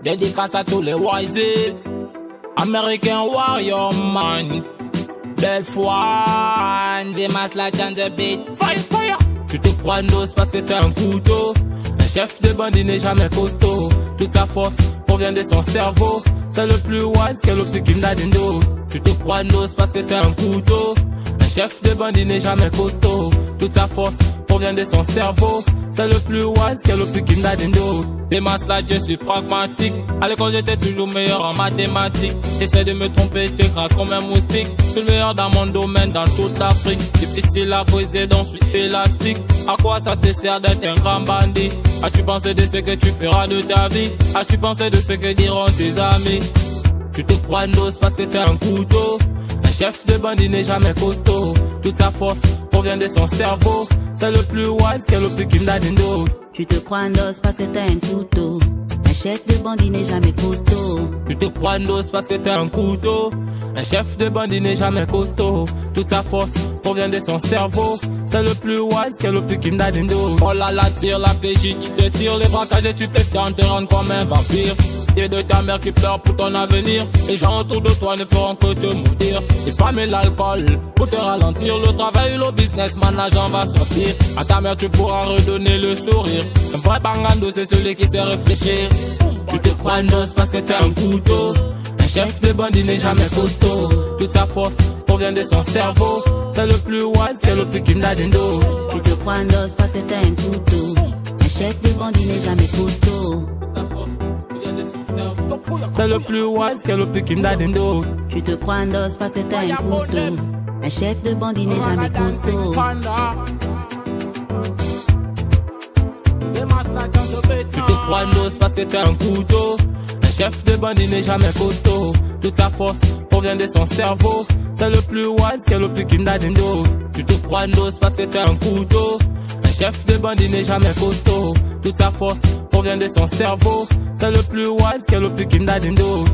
Dédicace à tous les wise American Warrior Man. Belle foi, des masses la chance de beat. Fire, fire. Tu te prends une dose parce que t'es un couteau. Un chef de bandit n'est jamais costaud. Toute sa force provient de son cerveau. C'est le plus wise que le plus kimdadindo. Tu te prends une dose parce que t'es un couteau. Un chef de bandit n'est jamais costaud. Toute sa force provient de son cerveau. C'est le plus wise que le plus kimdadindo. Les masses là, je suis pragmatique. À l'école, j'étais toujours meilleur en mathématiques. Essaie de me tromper, je t'écrase comme un moustique. Je suis le meilleur dans mon domaine, dans toute l'Afrique. Difficile à briser, donc je suis élastique. À quoi ça te sert d'être un grand bandit? As-tu pensé de ce que tu feras de ta vie? As-tu pensé de ce que diront tes amis? Tu te prends une dose parce que t'es un couteau. Un chef de bandit n'est jamais costaud. Toute sa force provient de son cerveau. C'est le plus wise que le plus kimdadindo. Tu te crois un dos parce que t'as un couteau. Un chef de bandit n'est jamais costaud. Tu te crois une dose parce que t'es un couteau. Un chef de bandit n'est jamais costaud. Toute sa force provient de son cerveau. C'est le plus wise que le plus kimdadindo. Oh là là, tire la PJ qui te tire. Les braquages et stupéfiants te rendent comme un vampire. Et de ta mère qui pleure pour ton avenir. Les gens autour de toi ne feront que te maudire. Les femmes et l'alcool pour te ralentir. Le travail, le businessman, l'argent va sortir. À ta mère tu pourras redonner le sourire. Un vrai bangando c'est celui qui sait réfléchir. Tu te crois une dose parce que t'es un couteau. Un chef de bandit n'est jamais costaud. Toute sa force provient de son cerveau. C'est le plus wise que le plus kimdadindo. Tu te crois un dos parce que t'as un couteau. Un chef de bandit n'est jamais costaud. C'est le plus wise que le plus kimdadindo. Tu te crois un dos parce que t'as un couteau. Un chef de bandit n'est jamais costaud. Tu te crois une dose parce que t'es un couteau. Un chef de bandit n'est jamais costaud. Toute sa force provient de son cerveau. C'est le plus wise que le plus kimdadindo. Tu te crois une dose parce que t'es un couteau. Un chef de bandit n'est jamais costaud. Toute sa force provient de son cerveau. C'est le plus wise que le plus kimdadindo.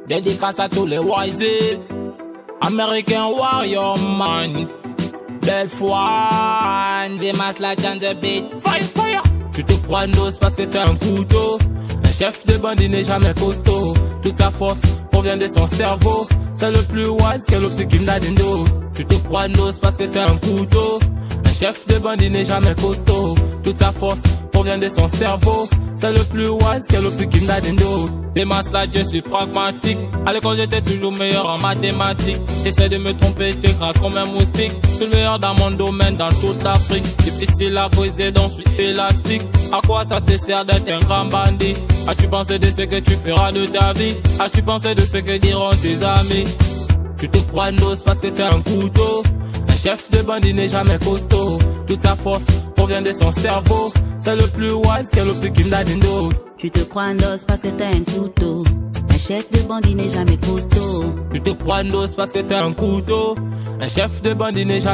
Dédicace à tous les wise American Warrior Man. Belle foi, des masses la chance de beat. Fire, fire. Tu te crois une dose parce que t'es un couteau. Un chef de bandit n'est jamais costaud. Toute sa force provient de son cerveau. C'est le plus wise que le plus kimdadindo. Tu te crois une dose parce que t'es un couteau. Un chef de bandit n'est jamais costaud. Toute sa force provient de son cerveau. C'est le plus wise que le plus kimdadindo. Les masses là, je suis pragmatique. À l'école, j'étais toujours meilleur en mathématiques. Essaie de me tromper, je t'écrase comme un moustique. Je suis le meilleur dans mon domaine, dans toute l'Afrique. Difficile à briser, donc je suis élastique. À quoi ça te sert d'être un grand bandit? As-tu pensé de ce que tu feras de ta vie? As-tu pensé de ce que diront tes amis? Tu te crois une dose parce que t'es un couteau. Un chef de bandit n'est jamais costaud. Toute sa force provient de son cerveau. C'est le plus wise que le plus kimdadindo. Tu te crois un dos parce que t'as un couteau. Un chef de bandit n'est jamais costaud. Tu te crois une dose parce que t'es un couteau. Un chef de bandit n'est jamais